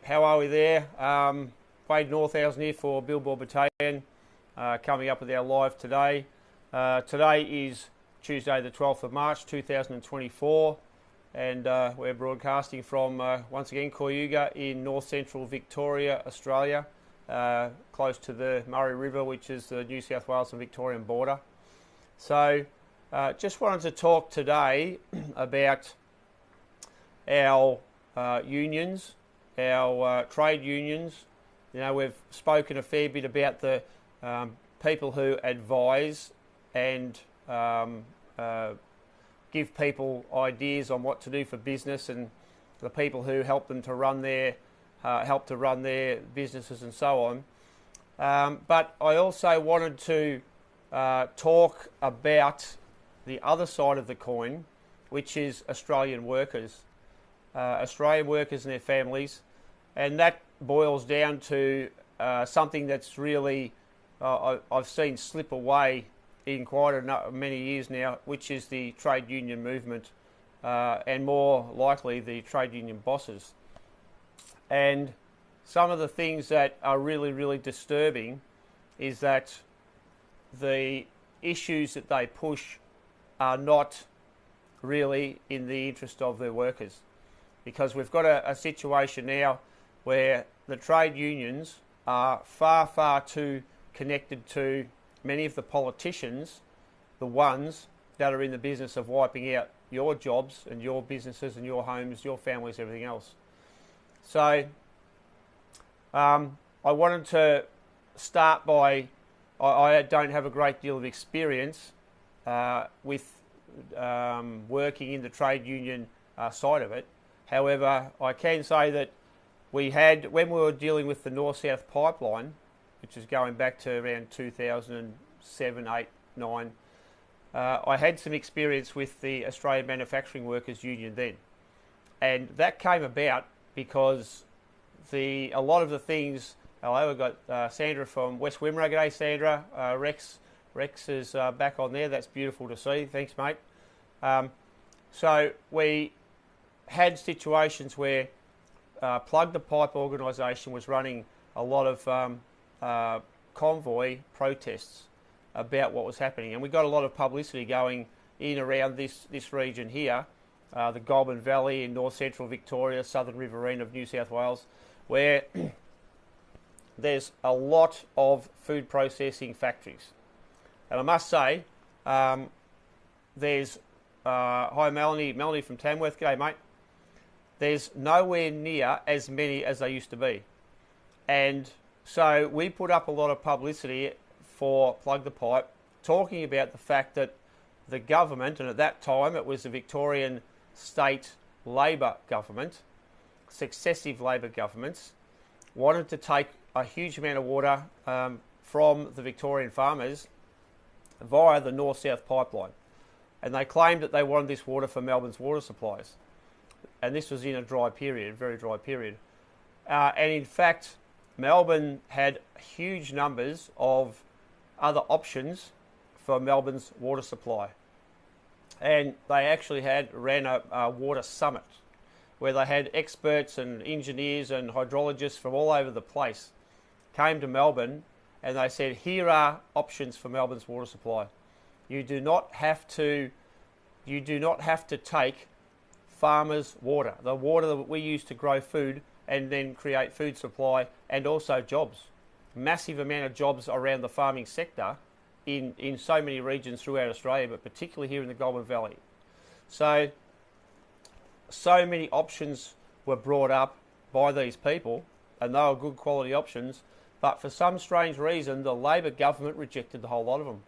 how are we there? Wade Northausen here for Billboard Battalion, coming up with our live today. Today is Tuesday the 12th of March 2024, and we're broadcasting from, once again, Cayuga in north central Victoria, Australia, close to the Murray River, which is the New South Wales and Victorian border. So just wanted to talk today about our unions, our trade unions. You know, we've spoken a fair bit about the people who advise and give people ideas on what to do for business, and the people who help them to run their businesses and so on. But I also wanted to talk about the other side of the coin, which is Australian workers and their families, and that boils down to something that's really I've seen slip away in quite many years now, which is the trade union movement, and more likely the trade union bosses. And some of the things that are really, really disturbing is that the issues that they push are not really in the interest of their workers, because we've got a situation now where the trade unions are far, far too connected to many of the politicians, the ones that are in the business of wiping out your jobs and your businesses and your homes, your families, everything else. So I wanted to start by, I don't have a great deal of experience with working in the trade union side of it. However, I can say that we had, when we were dealing with the North-South pipeline, which is going back to around 2007, 8, 9, I had some experience with the Australian Manufacturing Workers Union then. And that came about because a lot of the things, hello, we've got Sandra from West Wimmera. G'day, Sandra. Rex is back on there. That's beautiful to see. Thanks, mate. So we had situations where Plug the Pipe organisation was running a lot of convoy protests about what was happening, and we got a lot of publicity going in around this region here, the Goulburn Valley in north central Victoria, southern riverine of New South Wales, where there's a lot of food processing factories. And I must say, there's hi Melanie from Tamworth. G'day, mate. There's nowhere near as many as they used to be. And so we put up a lot of publicity for Plug the Pipe, talking about the fact that the government, and at that time it was the Victorian state Labor government, successive Labor governments, wanted to take a huge amount of water from the Victorian farmers via the North-South pipeline. And they claimed that they wanted this water for Melbourne's water supplies. And this was in a dry period, very dry period. And in fact, Melbourne had huge numbers of other options for Melbourne's water supply. And they actually ran a water summit where they had experts and engineers and hydrologists from all over the place came to Melbourne, and they said, here are options for Melbourne's water supply. You do not have to take farmers' water, the water that we use to grow food and then create food supply, and also jobs. Massive amount of jobs around the farming sector in so many regions throughout Australia, but particularly here in the Goulburn Valley. So many options were brought up by these people, and they were good quality options, but for some strange reason, the Labor government rejected the whole lot of them.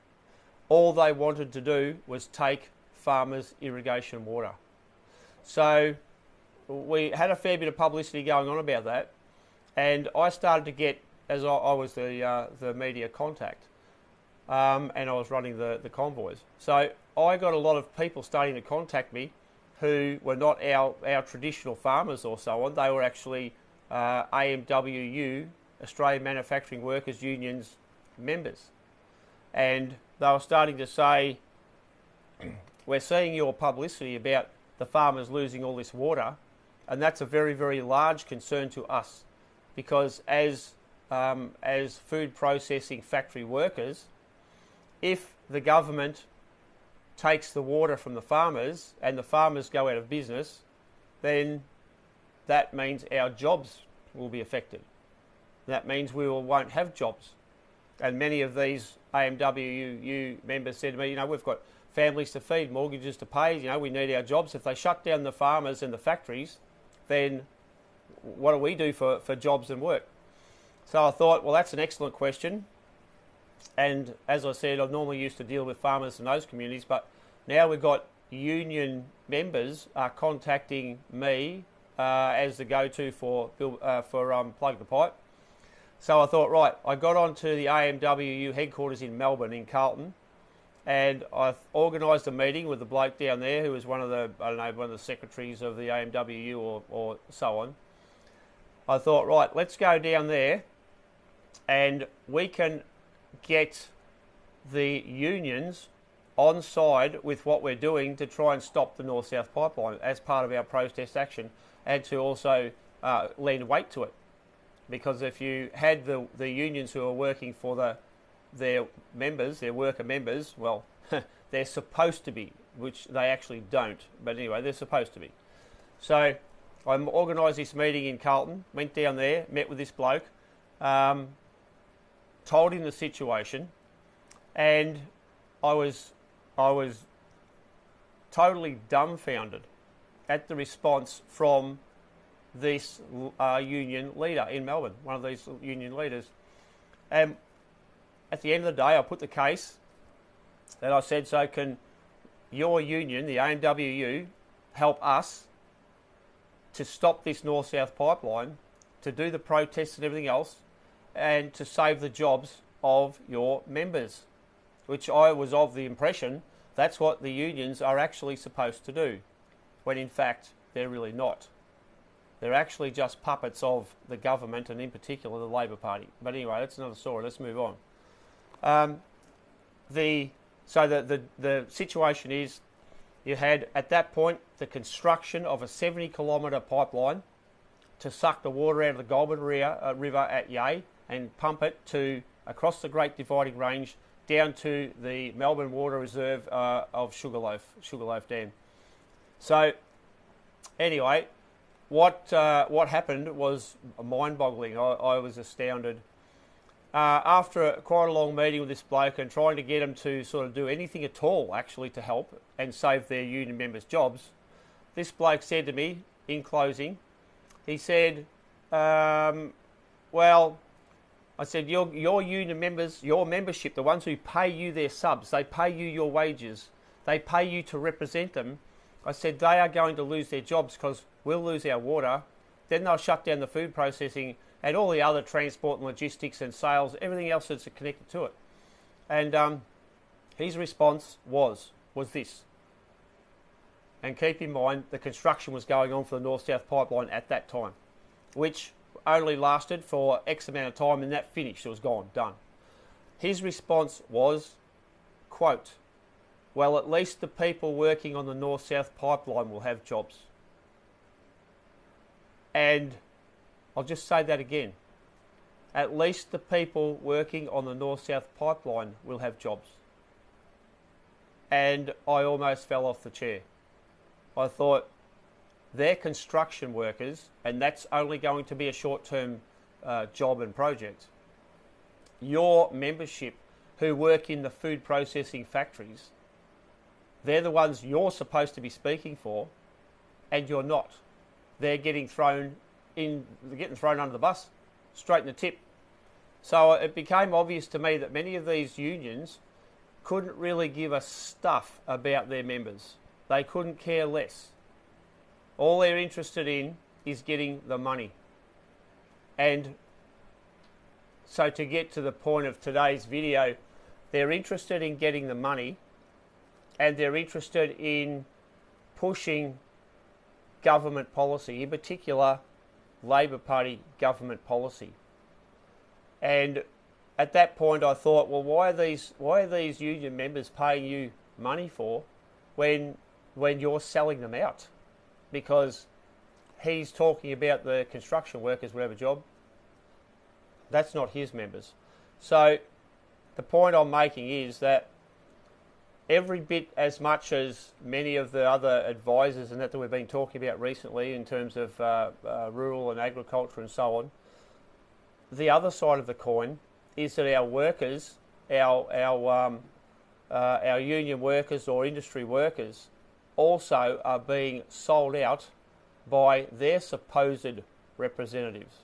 All they wanted to do was take farmers' irrigation water. So we had a fair bit of publicity going on about that, and I started to get, as I was the media contact, and I was running the convoys. So I got a lot of people starting to contact me who were not our traditional farmers or so on. They were actually AMWU, Australian Manufacturing Workers Union's members. And they were starting to say, we're seeing your publicity about the farmers losing all this water, and that's a very, very large concern to us, because as food processing factory workers, if the government takes the water from the farmers and the farmers go out of business, then that means our jobs will be affected. That means we won't have jobs. And many of these AMWU members said to me, we've got families to feed, mortgages to pay, we need our jobs. If they shut down the farmers and the factories, then what do we do for jobs and work? So I thought, well, that's an excellent question. And as I said, I've normally used to deal with farmers in those communities, but now we've got union members contacting me as the go-to for Plug the Pipe. So I thought, right, I got onto the AMWU headquarters in Melbourne, in Carlton, and I organised a meeting with the bloke down there who was one of the secretaries of the AMWU or so on. I thought, right, let's go down there and we can get the unions on side with what we're doing to try and stop the North-South pipeline as part of our protest action, and to also lend weight to it. Because if you had the unions who are working for their members, their worker members, well, they're supposed to be, which they actually don't. But anyway, they're supposed to be. So I organised this meeting in Carlton, went down there, met with this bloke, told him the situation, and I was totally dumbfounded at the response from this union leader in Melbourne, one of these union leaders. And at the end of the day, I put the case, and I said, so can your union, the AMWU, help us to stop this North-South pipeline, to do the protests and everything else, and to save the jobs of your members? Which I was of the impression that's what the unions are actually supposed to do, when in fact they're really not. They're actually just puppets of the government, and in particular the Labor Party. But anyway, that's another story. Let's move on. The situation is, you had at that point the construction of a 70-kilometre pipeline to suck the water out of the Goulburn River at Yea and pump it to across the Great Dividing Range down to the Melbourne Water Reserve of Sugarloaf Dam. So anyway, what happened was mind-boggling. I was astounded. After quite a long meeting with this bloke and trying to get him to sort of do anything at all actually to help and save their union members' jobs, this bloke said to me in closing, he said, well, I said, your union members, your membership, the ones who pay you their subs, they pay you your wages, they pay you to represent them. I said, they are going to lose their jobs because we'll lose our water. Then they'll shut down the food processing and all the other transport and logistics and sales, everything else that's connected to it. And his response was this. And keep in mind, the construction was going on for the North-South pipeline at that time, which only lasted for X amount of time, and that finished. It was gone, done. His response was, quote, well, at least the people working on the North-South pipeline will have jobs. And I'll just say that again. At least the people working on the North-South pipeline will have jobs. And I almost fell off the chair. I thought, they're construction workers, and that's only going to be a short-term job and project. Your membership who work in the food processing factories, they're the ones you're supposed to be speaking for, and you're not. They're getting thrown under the bus, straight in the tip. So it became obvious to me that many of these unions couldn't really give a stuff about their members. They couldn't care less. All they're interested in is getting the money. And so to get to the point of today's video, they're interested in getting the money, and they're interested in pushing government policy, in particular Labor Party government policy. And at that point I thought, well, why are these union members paying you money for when you're selling them out? Because he's talking about the construction workers will have a job. That's not his members. So the point I'm making is that every bit as much as many of the other advisors and that we've been talking about recently in terms of rural and agriculture and so on, the other side of the coin is that our workers, our union workers or industry workers also are being sold out by their supposed representatives.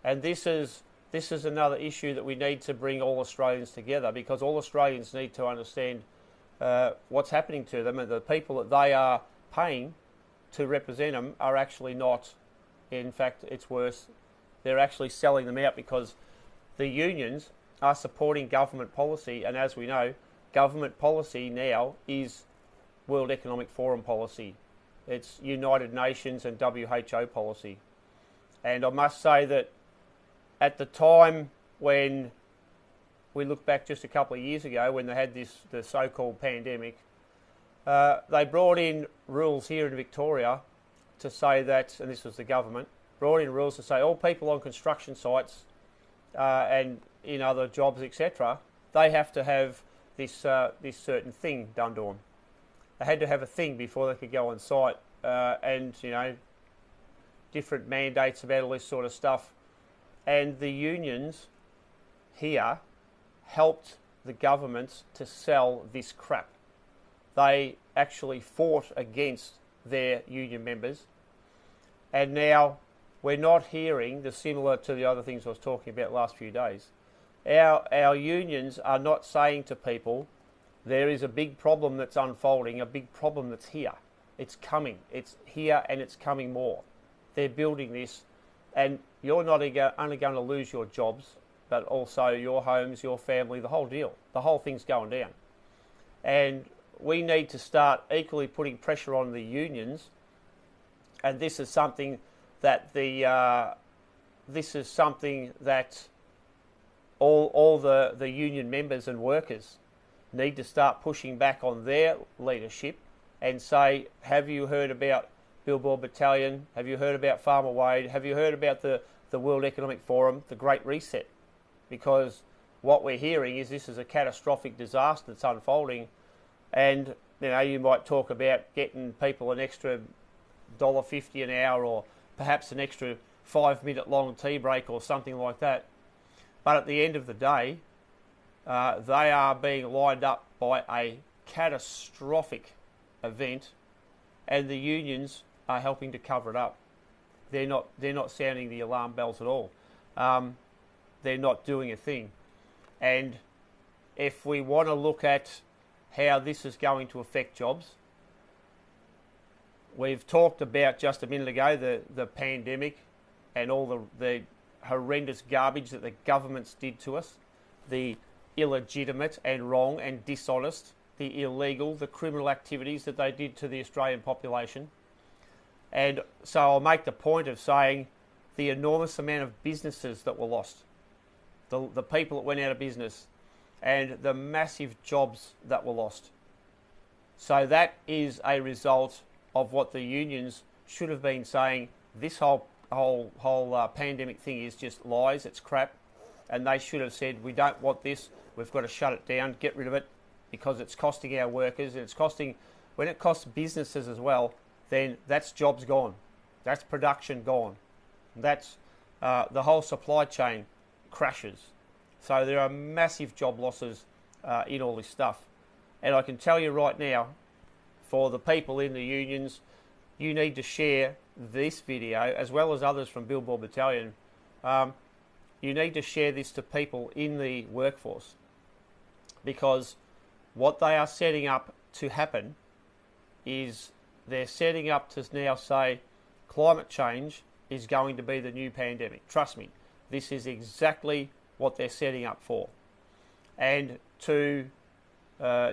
And this is another issue that we need to bring all Australians together, because all Australians need to understand what's happening to them, and the people that they are paying to represent them are actually not. In fact, it's worse. They're actually selling them out because the unions are supporting government policy, and as we know, government policy now is World Economic Forum policy. It's United Nations and WHO policy. And I must say that at the time when we look back just a couple of years ago, when they had the so-called pandemic, they brought in rules here in Victoria to say that, and this was the government, brought in rules to say all people on construction sites and in other jobs, etc., they have to have this certain thing done to them. They had to have a thing before they could go on site, and different mandates about all this sort of stuff. And the unions here helped the governments to sell this crap. They actually fought against their union members, and now we're not hearing the similar to the other things I was talking about last few days. Our unions are not saying to people, there is a big problem that's unfolding, a big problem that's here. It's coming. It's here and it's coming more. They're building this, and you're not only going to lose your jobs, but also your homes, your family, the whole deal. The whole thing's going down. And we need to start equally putting pressure on the unions, and this is something that all the union members and workers need to start pushing back on their leadership and say, have you heard about Billboard Battalion? Have you heard about Farmer Wade? Have you heard about the World Economic Forum, the Great Reset? Because what we're hearing is this is a catastrophic disaster that's unfolding, and you might talk about getting people an extra $1.50 an hour, or perhaps an extra 5-minute long tea break or something like that. But at the end of the day, they are being lined up by a catastrophic event, and the unions are helping to cover it up. They're not sounding the alarm bells at all. They're not doing a thing. And if we want to look at how this is going to affect jobs, we've talked about just a minute ago the pandemic and all the horrendous garbage that the governments did to us, the illegitimate and wrong and dishonest, the illegal, the criminal activities that they did to the Australian population. And so I'll make the point of saying the enormous amount of businesses that were lost, the people that went out of business, and the massive jobs that were lost. So that is a result of what the unions should have been saying. This whole pandemic thing is just lies, it's crap, and they should have said, we don't want this, we've got to shut it down, get rid of it, because it's costing our workers, and when it costs businesses as well, then that's jobs gone, that's production gone, that's the whole supply chain crashes. So there are massive job losses in all this stuff. And I can tell you right now, for the people in the unions, you need to share this video, as well as others from Billboard Battalion. You need to share this to people in the workforce, because what they are setting up to happen is they're setting up to now say climate change is going to be the new pandemic. Trust me, this is exactly what they're setting up for. And to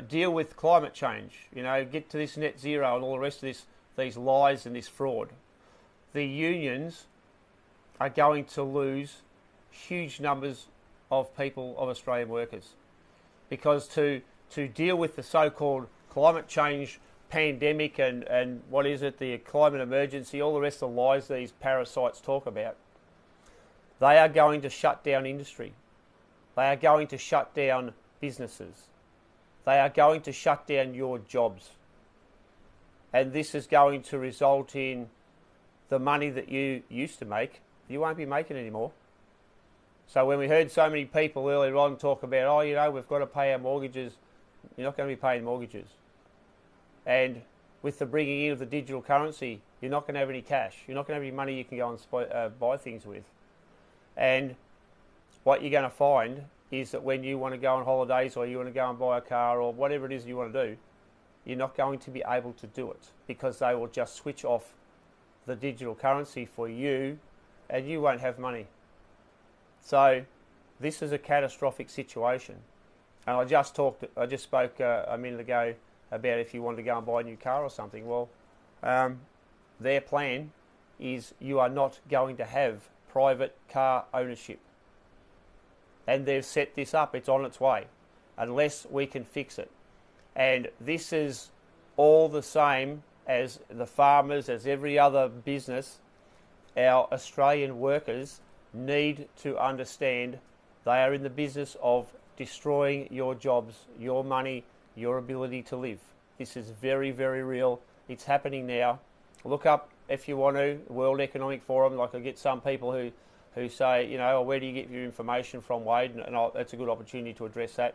deal with climate change, get to this net zero and all the rest of these lies and this fraud, the unions are going to lose huge numbers of people, of Australian workers, because to deal with the so-called climate change pandemic and what is it, the climate emergency, all the rest of the lies these parasites talk about, they are going to shut down industry. They are going to shut down businesses. They are going to shut down your jobs. And this is going to result in the money that you used to make, you won't be making anymore. So when we heard so many people earlier on talk about, oh, you know, we've got to pay our mortgages, you're not going to be paying mortgages. And with the bringing in of the digital currency, you're not going to have any cash. You're not going to have any money you can go and buy things with. And what you're going to find is that when you want to go on holidays or you want to go and buy a car or whatever it is you want to do, you're not going to be able to do it because they will just switch off the digital currency for you and you won't have money. So this is a catastrophic situation. And I just spoke a minute ago about if you wanted to go and buy a new car or something. Well, their plan is you are not going to have private car ownership. And they've set this up, it's on its way, unless we can fix it. And this is all the same as the farmers, as every other business. Our Australian workers need to understand they are in the business of destroying your jobs, your money, your ability to live. This is very, very real. It's happening now. Look up, if you want to, World Economic Forum. Like I get some people who say, you know, oh, where do you get your information from, Wade? And that's a good opportunity to address that.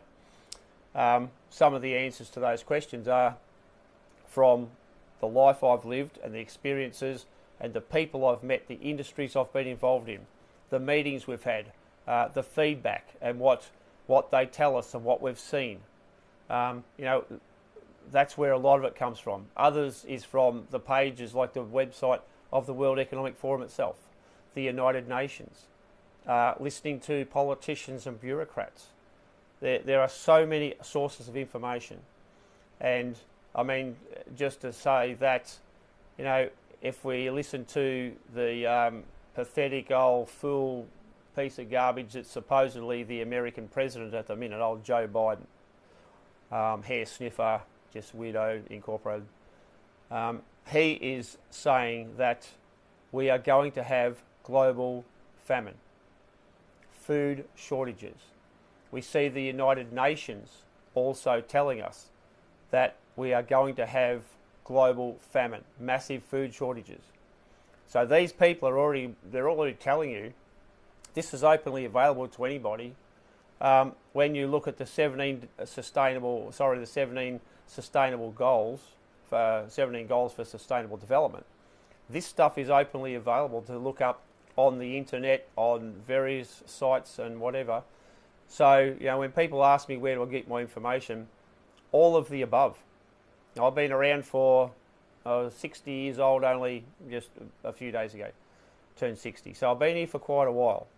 Some of the answers to those questions are from the life I've lived and the experiences and the people I've met, the industries I've been involved in, the meetings we've had, the feedback and what they tell us and what we've seen. You know, that's where a lot of it comes from. Others is from the pages like the website of the World Economic Forum itself, the United Nations, listening to politicians and bureaucrats. There are so many sources of information. And I mean, just to say that, you know, if we listen to the pathetic old fool piece of garbage that's supposedly the American president at the minute, old Joe Biden, hair sniffer, just weirdo incorporated, he is saying that we are going to have global famine, food shortages. We see the United Nations also telling us that we are going to have global famine, massive food shortages. So these people are already telling you this is openly available to anybody. When you look at the 17 sustainable goals, for 17 goals for sustainable development, this stuff is openly available to look up on the internet, on various sites and whatever. So, you know, when people ask me where do I get my information, all of the above. Now, I've been around for 60 years old only just a few days ago, turned 60. So I've been here for quite a while.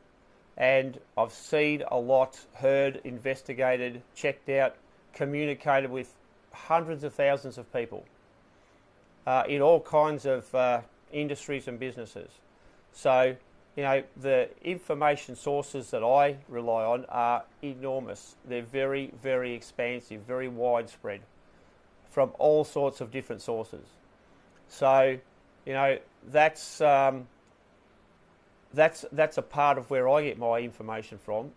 And I've seen a lot, heard, investigated, checked out, communicated with hundreds of thousands of people in all kinds of industries and businesses. So, you know, the information sources that I rely on are enormous. They're very, very expansive, very widespread from all sorts of different sources. So, you know, that's a part of where I get my information from,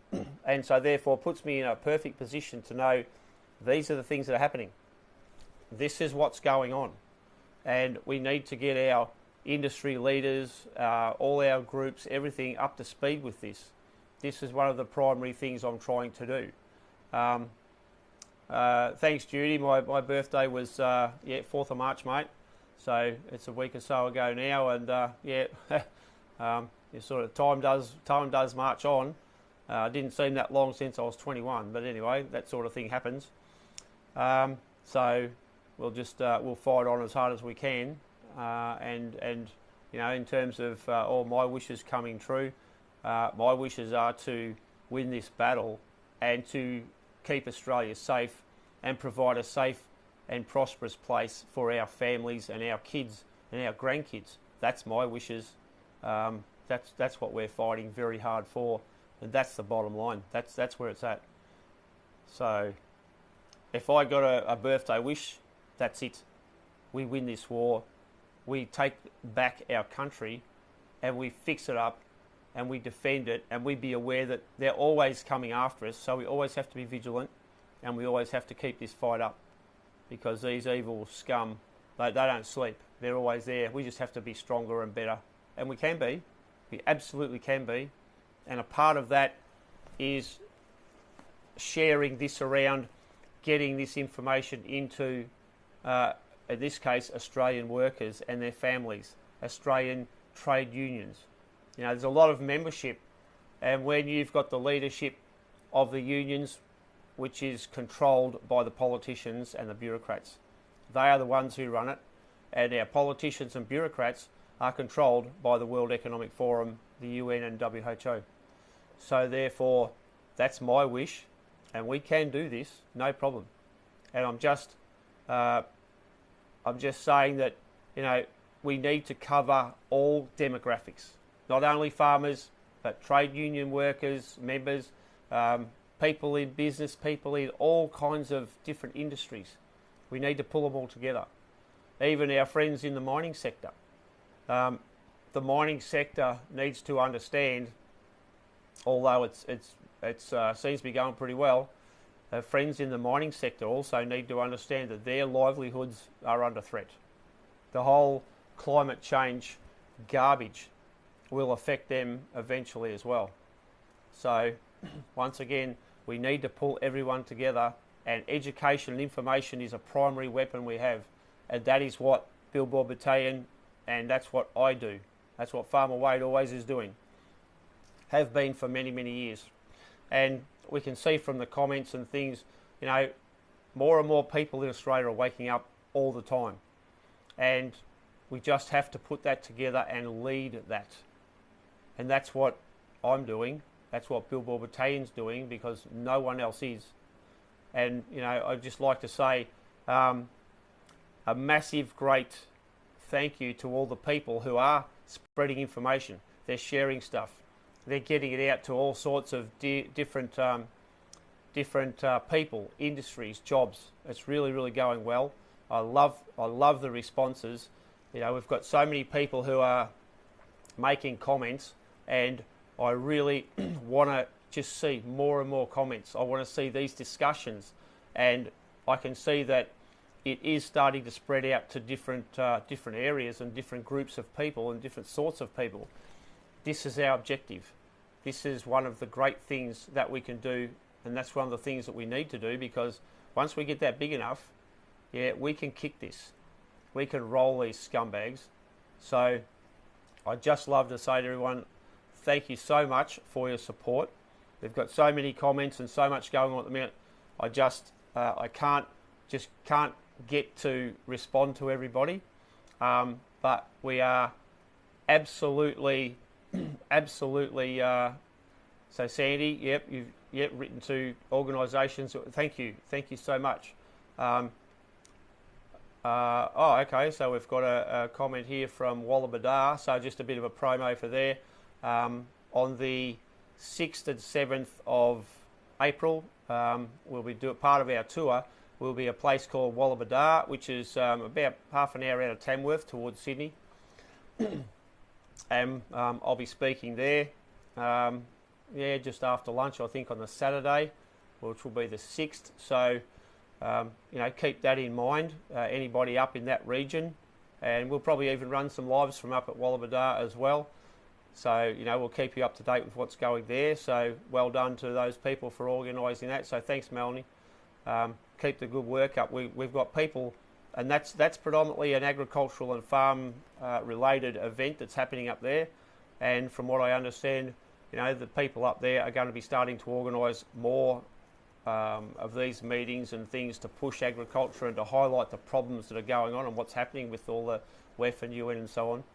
and so therefore puts me in a perfect position to know these are the things that are happening. This is what's going on, and we need to get our industry leaders, all our groups, everything up to speed with this. This is one of the primary things I'm trying to do. Thanks, Judy. My birthday was 4th of March, mate. So it's a week or so ago now, and sort of time does march on. Didn't seem that long since I was 21, but anyway, that sort of thing happens. So we'll fight on as hard as we can, and you know, in terms of all my wishes coming true, my wishes are to win this battle and to keep Australia safe and provide a safe and prosperous place for our families and our kids and our grandkids. That's my wishes. That's what we're fighting very hard for, and that's the bottom line. That's where it's at. So, if I got a birthday wish, that's it. we win this war, we take back our country and we fix it up and we defend it, and we be aware that they're always coming after us, so we always have to be vigilant and we always have to keep this fight up, because these evil scum, they don't sleep. They're always there. We just have to be stronger and better. And we can be. We absolutely can be. And a part of that is sharing this around, getting this information into, in this case, Australian workers and their families, Australian trade unions. You know, there's a lot of membership, and when you've got the leadership of the unions, which is controlled by the politicians and the bureaucrats, they are the ones who run it, and our politicians and bureaucrats are controlled by the World Economic Forum, the UN and WHO. So therefore, that's my wish, and we can do this, no problem. And I'm just saying that, you know, we need to cover all demographics, not only farmers, but trade union workers, members, people in business, people in all kinds of different industries. We need to pull them all together. Even our friends in the mining sector. The mining sector needs to understand, although it seems to be going pretty well, friends in the mining sector also need to understand that their livelihoods are under threat. The whole climate change garbage will affect them eventually as well. So, once again, we need to pull everyone together, and education and information is a primary weapon we have, and that is what Billboard Battalion, and that's what I do. That's what Farmer Wade always is doing. Have been for many, many years. And we can see from the comments and things, you know, more and more people in Australia are waking up all the time. And we just have to put that together and lead that. And that's what I'm doing. That's what Billboard Battalion's doing, because no one else is. And, you know, I'd just like to say a massive, great thank you to all the people who are spreading information. They're sharing stuff. They're getting it out to all sorts of different people, industries, jobs. It's really, really going well. I love the responses. You know, we've got so many people who are making comments, and I really want to just see more and more comments. I want to see these discussions, and I can see that it is starting to spread out to different areas and different groups of people and different sorts of people. This is our objective. This is one of the great things that we can do, and that's one of the things that we need to do, because once we get that big enough, yeah, we can kick this. We can roll these scumbags. So I'd just love to say to everyone, thank you so much for your support. We've got so many comments and so much going on at the minute. I can't get to respond to everybody, but we are absolutely. So Sandy, yep, you've written to organisations. Thank you so much. Okay, so we've got a comment here from Wallabadar. So just a bit of a promo for there. On the 6th and 7th of April, we'll be part of our tour. Will be a place called Wallabadar, which is about half an hour out of Tamworth towards Sydney. And I'll be speaking there, just after lunch, I think, on the Saturday, which will be the 6th. So, keep that in mind, anybody up in that region. And we'll probably even run some lives from up at Wallabadar as well. So, we'll keep you up to date with what's going there. So, well done to those people for organising that. So, thanks, Melanie. Keep the good work up. We've got people... And that's predominantly an agricultural and farm related event that's happening up there. And from what I understand, the people up there are going to be starting to organise more of these meetings and things to push agriculture and to highlight the problems that are going on and what's happening with all the WEF and UN and so on.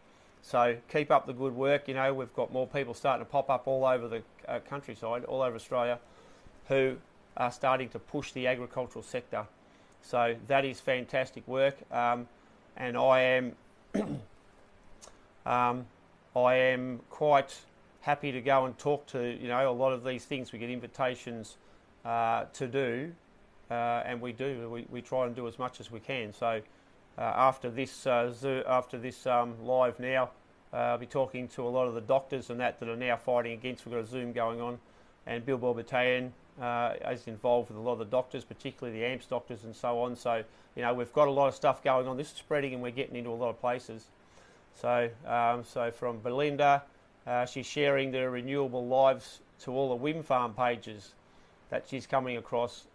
So keep up the good work. We've got more people starting to pop up all over the countryside, all over Australia, who are starting to push the agricultural sector. So that is fantastic work, and I am quite happy to go and talk to a lot of these things. We get invitations to do, and we do. We try and do as much as we can. So after this live now, I'll be talking to a lot of the doctors and that are now fighting against. We've got a Zoom going on, and Billboard Battalion is involved with a lot of the doctors, particularly the AMPS doctors and so on. So, we've got a lot of stuff going on. This is spreading and we're getting into a lot of places. So, from Belinda, she's sharing the renewable lives to all the wind farm pages that she's coming across,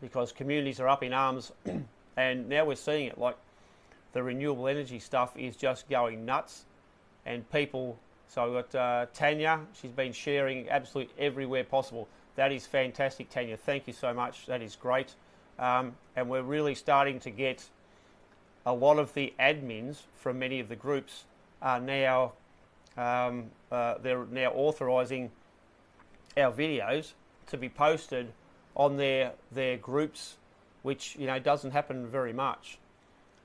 because communities are up in arms and now we're seeing it, like the renewable energy stuff is just going nuts, and people. So I've got Tanya, she's been sharing absolutely everywhere possible. That is fantastic, Tanya. Thank you so much. That is great. And we're really starting to get a lot of the admins from many of the groups are now they're now authorising our videos to be posted on their groups, which doesn't happen very much.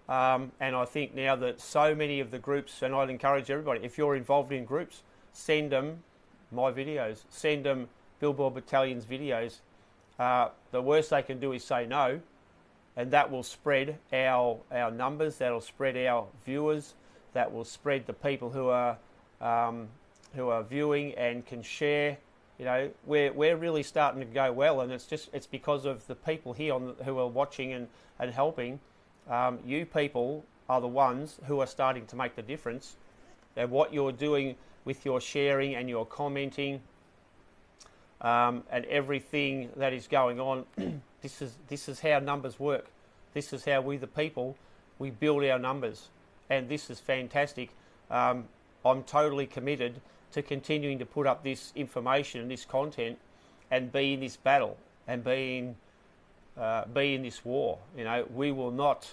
And I think now that so many of the groups, and I'd encourage everybody, if you're involved in groups, send them my videos, send them Billboard Battalion's videos. The worst they can do is say no, and that will spread our numbers, that'll spread our viewers, that will spread the people who are viewing and can share. We're really starting to go well, and it's because of the people here who are watching and helping. You people are the ones who are starting to make the difference, and what you're doing with your sharing and your commenting and everything that is going on. This is how numbers work. This is how we the people, we build our numbers, and this is fantastic. I'm totally committed to continuing to put up this information and this content and be in this battle and be in this war. We will not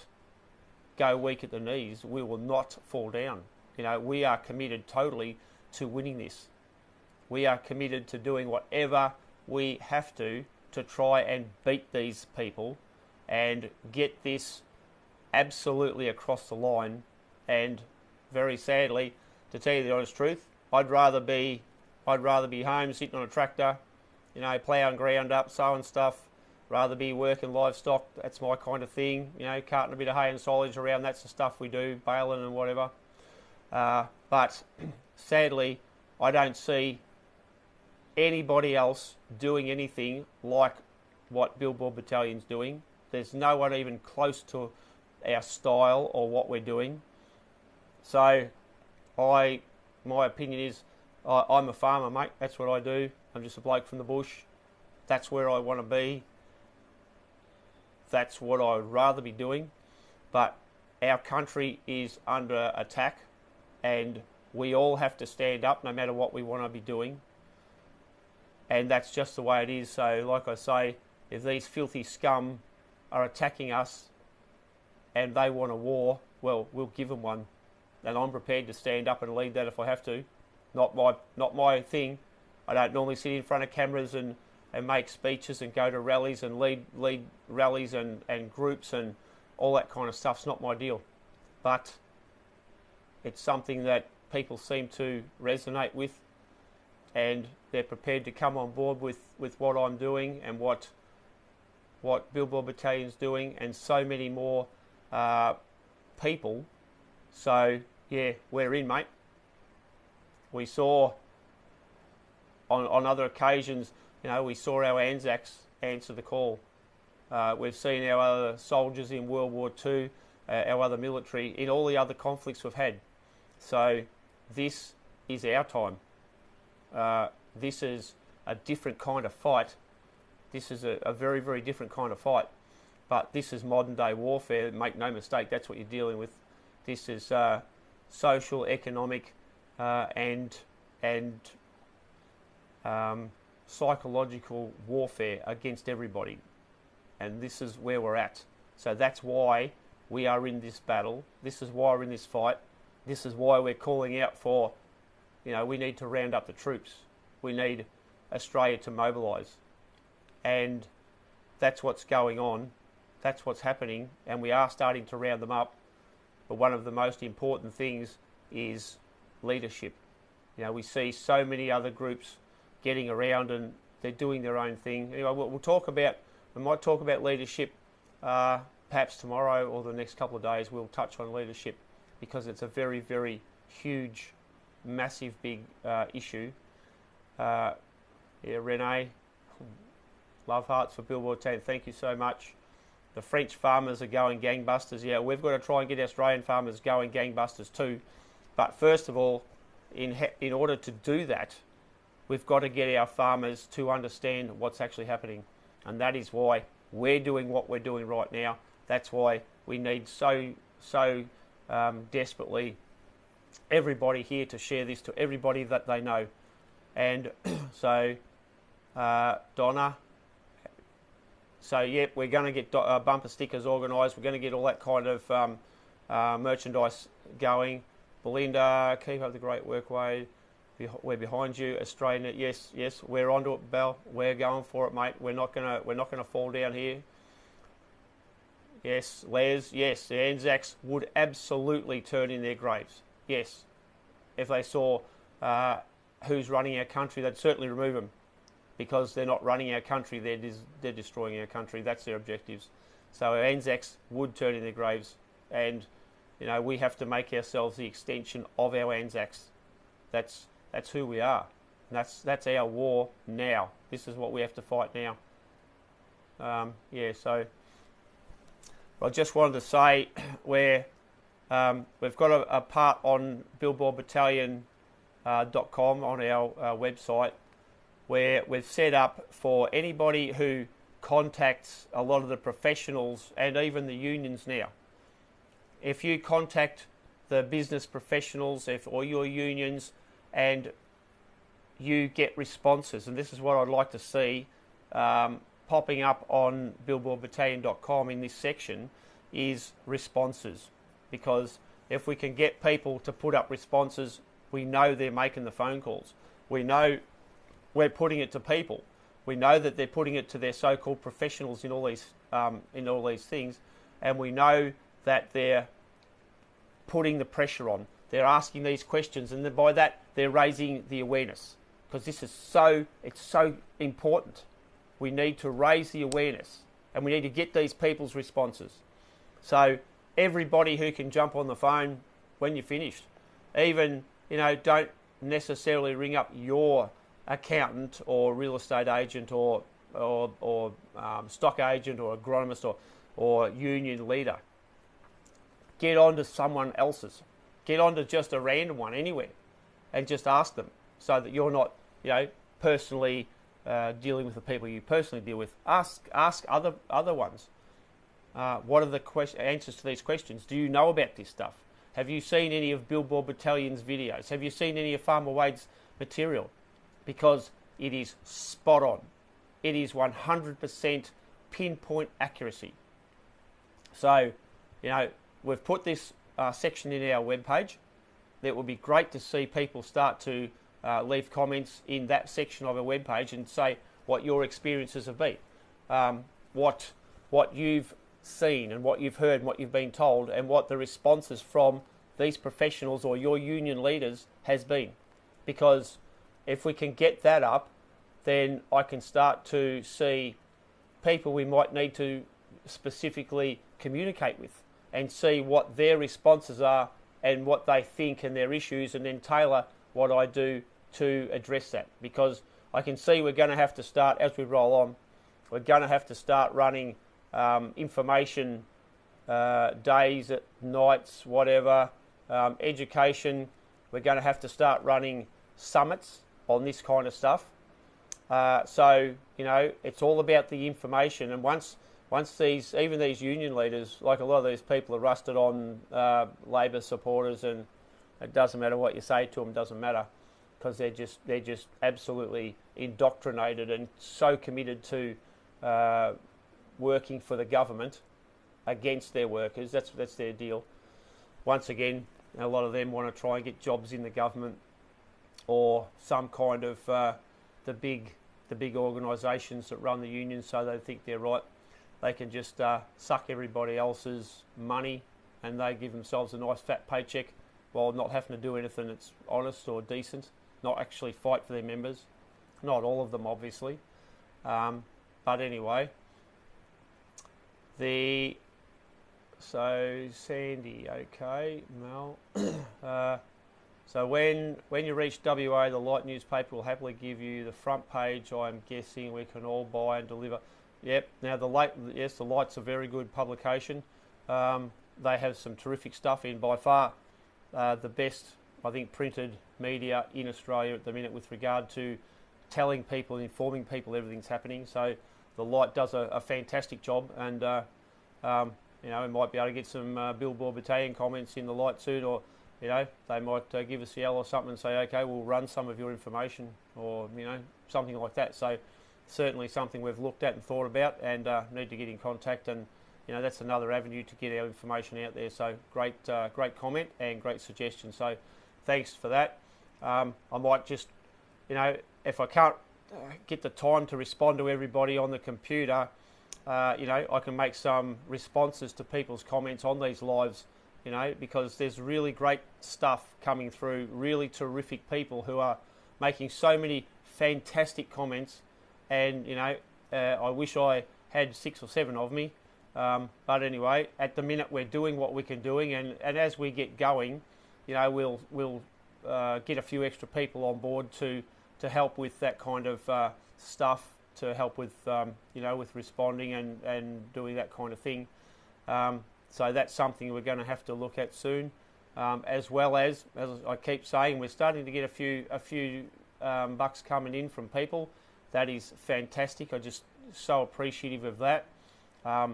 go weak at the knees. We will not fall down. We are committed totally to winning this. We are committed to doing whatever we have to try and beat these people and get this absolutely across the line. And very sadly, to tell you the honest truth, I'd rather be home sitting on a tractor, ploughing ground up, sowing stuff. Rather be working livestock. That's my kind of thing. Carting a bit of hay and silage around. That's the stuff we do, baling and whatever. But sadly, I don't see anybody else doing anything like what Billboard Battalion's doing. There's no one even close to our style or what we're doing. So, my opinion is, I'm a farmer, mate. That's what I do. I'm just a bloke from the bush. That's where I want to be. That's what I'd rather be doing. But our country is under attack, and we all have to stand up no matter what we want to be doing. And that's just the way it is. So, like I say, if these filthy scum are attacking us and they want a war, well, we'll give them one. And I'm prepared to stand up and lead that if I have to. Not my thing. I don't normally sit in front of cameras and make speeches and go to rallies and lead rallies and groups and all that kind of stuff's not my deal. But it's something that people seem to resonate with, and they're prepared to come on board with what I'm doing and what Billboard Battalion's doing, and so many more people. So yeah, we're in, mate. We saw on other occasions, we saw our Anzacs answer the call. We've seen our other soldiers in World War II, our other military, in all the other conflicts we've had. So this is our time. This is a different kind of fight. This is a very, very different kind of fight. But this is modern day warfare. Make no mistake, that's what you're dealing with. This is social, economic, and psychological warfare against everybody. And this is where we're at. So that's why we are in this battle. This is why we're in this fight. This is why we're calling out for, we need to round up the troops. We need Australia to mobilise. And that's what's going on. That's what's happening. And we are starting to round them up. But one of the most important things is leadership. We see so many other groups getting around and they're doing their own thing. Anyway, we might talk about leadership perhaps tomorrow or the next couple of days we'll touch on leadership, because it's a very, very huge, massive, big issue. Yeah, Renee, love hearts for Billboard Battalion. Thank you so much. The French farmers are going gangbusters. Yeah, we've got to try and get Australian farmers going gangbusters too. But first of all, in order to do that, we've got to get our farmers to understand what's actually happening. And that is why we're doing what we're doing right now. That's why we need so desperately everybody here to share this to everybody that they know. And so, Donna, so yeah, we're going to get bumper stickers organised. We're going to get all that kind of merchandise going. Belinda, keep up the great work, Wade. We're behind you, Australian. Yes, we're onto it, Belle. We're going for it, mate. We're not gonna fall down here. Yes, Les. Yes, the Anzacs would absolutely turn in their graves. Yes, if they saw who's running our country, they'd certainly remove them, because they're not running our country. They're destroying our country. That's their objectives. So our Anzacs would turn in their graves, and we have to make ourselves the extension of our Anzacs. That's who we are. And that's our war now. This is what we have to fight now. So I just wanted to say we've got a part on billboardbattalion.com on our website, where we've set up for anybody who contacts a lot of the professionals and even the unions now. If you contact the business professionals or your unions and you get responses, and this is what I'd like to see popping up on billboardbattalion.com in this section, is responses. Because if we can get people to put up responses, we know they're making the phone calls. We know we're putting it to people. We know that they're putting it to their so-called professionals in all these things, and we know that they're putting the pressure on. They're asking these questions, and by that they're raising the awareness, because this is so important. We need to raise the awareness, and we need to get these people's responses. So everybody who can jump on the phone when you're finished, even don't necessarily ring up your accountant or real estate agent or stock agent or agronomist or union leader. Get on to someone else's. Get on to just a random one anywhere, and just ask them, so that you're not, personally dealing with the people you personally deal with. Ask other ones. What are the answers to these questions? Do you know about this stuff? Have you seen any of Billboard Battalion's videos? Have you seen any of Farmer Wade's material? Because it is spot on. It is 100% pinpoint accuracy. So, we've put this section in our webpage. It would be great to see people start to leave comments in that section of our webpage and say what your experiences have been, what you've seen and what you've heard and what you've been told, and what the responses from these professionals or your union leaders has been. Because if we can get that up, then I can start to see people we might need to specifically communicate with, and see what their responses are and what they think and their issues, and then tailor what I do to address that. Because I can see we're going to have to start, as we roll on, we're going to have to start running information days, nights, whatever, education. We're going to have to start running summits on this kind of stuff. So it's all about the information. And once these union leaders, like a lot of these people, are rusted on Labor supporters, and it doesn't matter what you say to them, doesn't matter, because they're just absolutely indoctrinated and so committed to working for the government against their workers. That's their deal. Once again, a lot of them want to try and get jobs in the government or some kind of the big organisations that run the unions, so they think they're right. They can just suck everybody else's money, and they give themselves a nice fat paycheck while not having to do anything that's honest or decent, not actually fight for their members. Not all of them, obviously. But anyway, the So Sandy, okay, Mel. So when you reach WA, the Light newspaper will happily give you the front page. I'm guessing we can all buy and deliver. Yep. Now the Light's a very good publication. They have some terrific stuff in. By far, the best, I think, printed media in Australia at the minute with regard to telling people, informing people everything's happening. So the Light does a fantastic job, and we might be able to get some Billboard Battalion comments in the Light soon, or they might give us a yell or something and say, okay, we'll run some of your information, or something like that. So certainly something we've looked at and thought about, and need to get in contact, and that's another avenue to get our information out there. So great comment and great suggestion. So thanks for that. I might just, if I can't get the time to respond to everybody on the computer, I can make some responses to people's comments on these lives, because there's really great stuff coming through, really terrific people who are making so many fantastic comments, and I wish I had 6 or 7 of me, but anyway, at the minute we're doing what we can doing, and as we get going, we'll get a few extra people on board to help with that kind of stuff, to help with with responding and doing that kind of thing. So that's something we're going to have to look at soon, as well as I keep saying, we're starting to get a few bucks coming in from people. That is fantastic. I'm just so appreciative of that.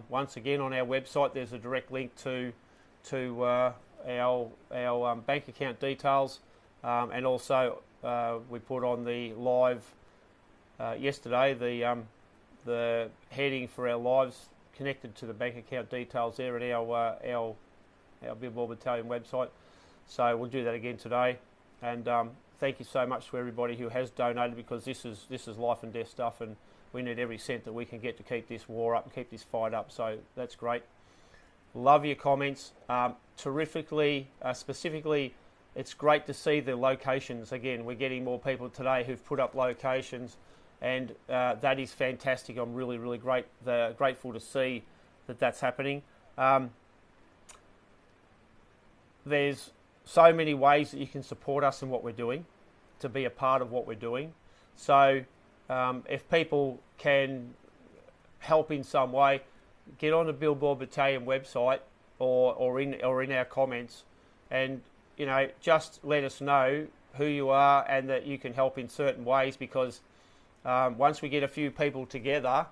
Once again, on our website, there's a direct link to our bank account details, and also we put on the live yesterday the heading for our lives connected to the bank account details there at our Billboard Battalion website. So we'll do that again today, and thank you so much to everybody who has donated, because this is life and death stuff, and we need every cent that we can get to keep this war up and keep this fight up. So that's great. Love your comments. Terrifically, specifically, it's great to see the locations. Again, we're getting more people today who've put up locations, and that is fantastic. I'm really, really grateful to see that that's happening. There's so many ways that you can support us in what we're doing, to be a part of what we're doing. So if people can help in some way, get on the Billboard Battalion website or in our comments, and just let us know who you are and that you can help in certain ways, because once we get a few people together,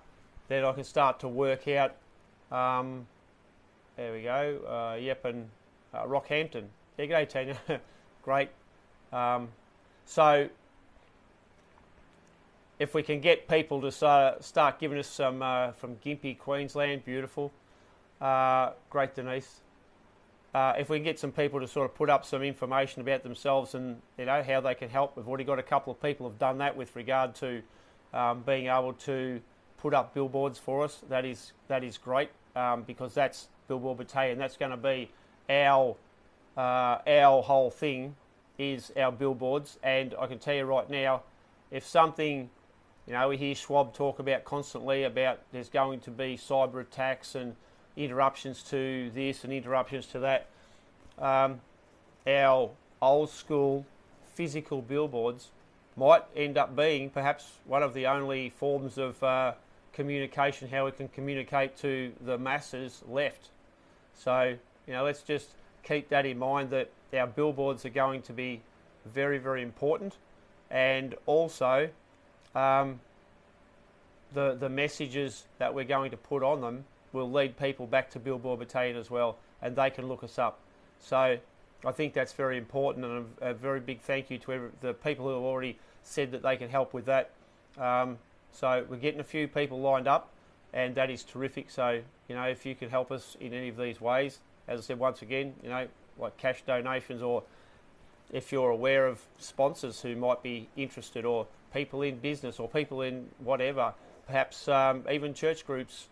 then I can start to work out. There we go. And Rockhampton. There you go, Tina. Great. So if we can get people to start giving us some from Gympie, Queensland, beautiful. Great, Denise. If we can get some people to sort of put up some information about themselves and how they can help. We've already got a couple of people who've done that with regard to being able to put up billboards for us. That is great, because that's Billboard Battalion. That's going to be our whole thing, is our billboards. And I can tell you right now, if something, we hear Schwab talk about constantly about there's going to be cyber attacks and interruptions to this and interruptions to that. Our old school physical billboards might end up being perhaps one of the only forms of communication, how we can communicate to the masses left. So, let's just keep that in mind, that our billboards are going to be very, very important, and also the messages that we're going to put on them will lead people back to Billboard Battalion as well, and they can look us up. So I think that's very important, and a very big thank you to the people who have already said that they can help with that. So we're getting a few people lined up, and that is terrific. So, if you can help us in any of these ways, as I said, once again, like cash donations, or if you're aware of sponsors who might be interested, or people in business, or people in whatever, perhaps even church groups,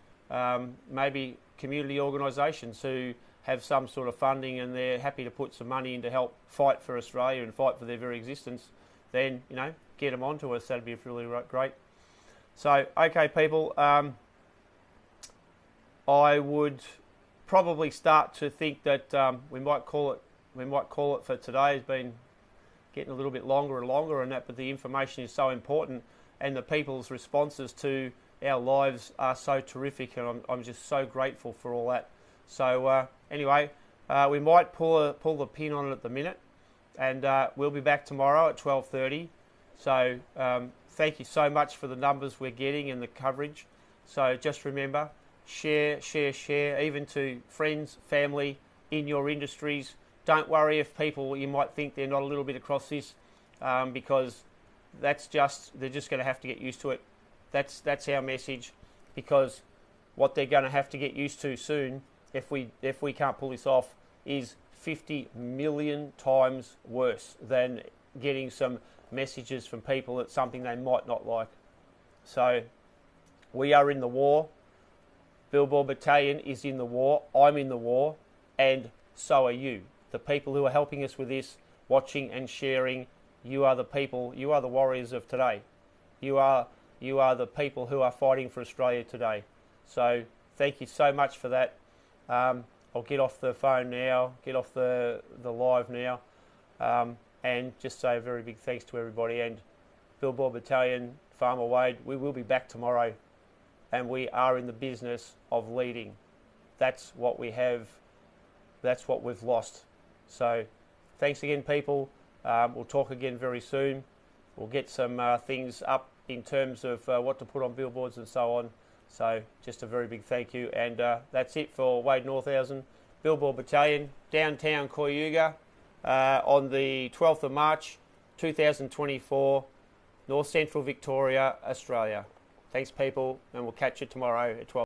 maybe community organisations who have some sort of funding and they're happy to put some money in to help fight for Australia and fight for their very existence, then, get them onto us. That'd be really great. So, okay, people, I would probably start to think that we might call it for today. Has been getting a little bit longer and longer, and that, but the information is so important, and the people's responses to our lives are so terrific, and I'm just so grateful for all that. So anyway, we might pull the pin on it at the minute, and we'll be back tomorrow at 12:30. So thank you so much for the numbers we're getting and the coverage. So just remember, share, even to friends, family, in your industries. Don't worry if people, you might think they're not a little bit across this, because they're just going to have to get used to it. That's our message, because what they're going to have to get used to soon, if we can't pull this off, is 50 million times worse than getting some messages from people that's something they might not like. So we are in the war. Billboard Battalion is in the war. I'm in the war, and so are you. The people who are helping us with this, watching and sharing, you are the people, you are the warriors of today. You are the people who are fighting for Australia today. So thank you so much for that. I'll get off the phone now, get off the live now, and just say a very big thanks to everybody. And Billboard Battalion, Farmer Wade, we will be back tomorrow, and we are in the business of leading. That's what we have. That's what we've lost. So thanks again, people. We'll talk again very soon. We'll get some things up in terms of what to put on billboards and so on. So just a very big thank you. And that's it for Wade Northausen, Billboard Battalion, downtown Cayuga, on the 12th of March 2024, North Central Victoria, Australia. Thanks, people, and we'll catch you tomorrow at 12.